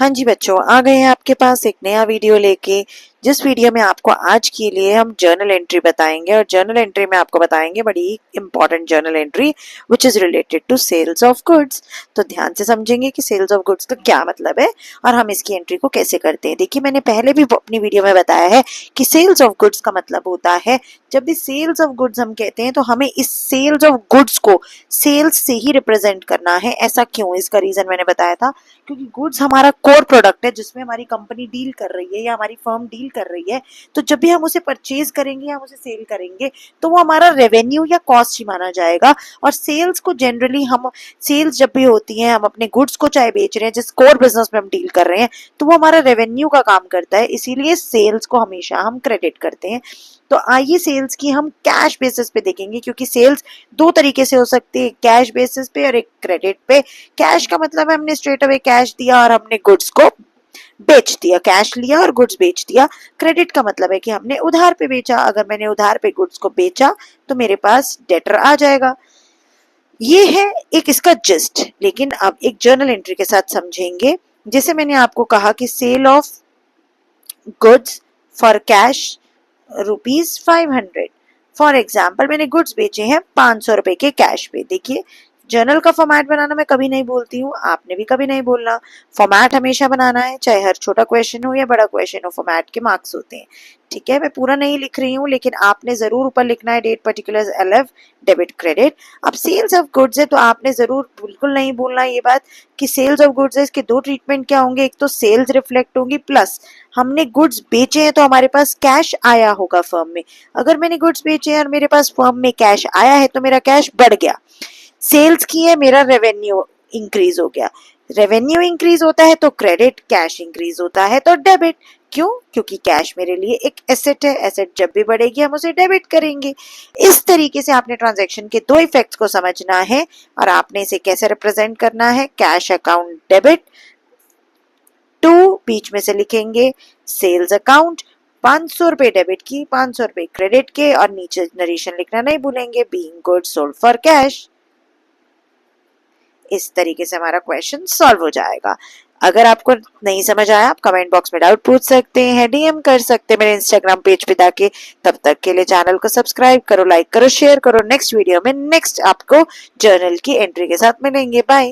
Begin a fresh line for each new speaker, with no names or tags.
हाँ जी बच्चों, आ गए हैं आपके पास एक नया वीडियो लेके, जिस वीडियो में आपको आज के लिए हम जर्नल एंट्री बताएंगे। और जर्नल एंट्री में आपको बताएंगे बड़ी important journal entry which is related to sales of goods. तो ध्यान से समझेंगे कि सेल्स ऑफ गुड्स का क्या मतलब है और हम इसकी एंट्री को कैसे करते हैं। देखिए, मैंने पहले भी अपनी वीडियो में बताया है कि सेल्स ऑफ गुड्स का मतलब होता है, जब भी सेल्स ऑफ गुड्स हम कहते हैं तो हमें इस सेल्स ऑफ गुड्स को सेल्स से ही रिप्रेजेंट करना है। ऐसा क्यों? इसका रीजन मैंने बताया था, क्योंकि गुड्स हमारा कोर प्रोडक्ट है जिसमें हमारी कंपनी डील कर रही है या हमारी फर्म डील कर रही है। तो जब भी हम उसे परचेज करेंगे या हम उसे सेल करेंगे तो वो हमारा रेवेन्यू या कॉस्ट ही माना जाएगा। और सेल्स को जनरली हम सेल्स जब भी होती है, हम अपने गुड्स को चाहे बेच रहे हैं, जिस कोर बिजनेस में हम डील कर रहे हैं, तो वो हमारा रेवेन्यू का काम करता है। इसीलिए सेल्स को हमेशा हम क्रेडिट करते हैं। तो आइए सेल्स की हम कैश बेसिस पे देखेंगे, क्योंकि सेल्स दो तरीके से हो सकती है, कैश बेसिस पे और एक क्रेडिट पे। कैश का मतलब है हमने स्ट्रेट अवे कैश दिया और हमने गुड्स को बेच दिया, कैश लिया और गुड्स बेच दिया। क्रेडिट का मतलब है कि हमने उधार पे बेचा, अगर मैंने उधार पे गुड्स को बेचा तो मेरे पास डेटर आ जाएगा। ये है एक इसका जस्ट। लेकिन अब एक जर्नल एंट्री के साथ समझेंगे। जैसे मैंने आपको कहा कि sale of goods for cash ₹500। For example, मैंने गुड्स बेचे हैं 500 रुपए के कैश पे। देखिए, जर्नल का फॉर्मेट बनाना मैं कभी नहीं बोलती हूँ, आपने भी कभी नहीं बोलना। फॉर्मेट हमेशा बनाना है, चाहे हर छोटा क्वेश्चन हो या बड़ा क्वेश्चन हो, फॉर्मेट के मार्क्स होते हैं। ठीक है, मैं पूरा नहीं लिख रही हूँ, लेकिन आपने जरूर ऊपर लिखना है date, particulars, LF, debit, credit. अब सेल्स ऑफ गुड्स है तो आपने जरूर बिल्कुल नहीं बोलना ये बात कि सेल्स ऑफ गुड्स है, इसके दो ट्रीटमेंट क्या होंगे। एक तो सेल्स रिफ्लेक्ट होंगी, प्लस हमने गुड्स बेचे हैं तो हमारे पास कैश आया होगा फर्म में। अगर मैंने गुड्स बेचे हैं और मेरे पास फर्म में कैश आया है तो मेरा कैश बढ़ गया। सेल्स की है, मेरा रेवेन्यू इंक्रीज हो गया। रेवेन्यू इंक्रीज होता है तो क्रेडिट, कैश इंक्रीज होता है तो डेबिट। क्यों? क्योंकि कैश मेरे लिए एक एसेट है, एसेट जब भी बढ़ेगी हम उसे डेबिट करेंगे। इस तरीके से आपने ट्रांजैक्शन के दो इफेक्ट्स को समझना है और आपने इसे कैसे रिप्रेजेंट करना है। कैश अकाउंट डेबिट, टू बीच में से लिखेंगे सेल्स अकाउंट, 500 रुपए डेबिट की, 500 रुपए क्रेडिट के, और नीचे नरेशन लिखना नहीं भूलेंगे, being goods sold for cash. इस तरीके से हमारा क्वेश्चन सॉल्व हो जाएगा। अगर आपको नहीं समझ आया, आप कमेंट बॉक्स में डाउट पूछ सकते हैं, डीएम कर सकते हैं मेरे इंस्टाग्राम पेज पे जाके। तब तक के लिए चैनल को सब्सक्राइब करो, लाइक करो, शेयर करो। नेक्स्ट वीडियो में नेक्स्ट आपको जर्नल की एंट्री के साथ मिलेंगे। बाय।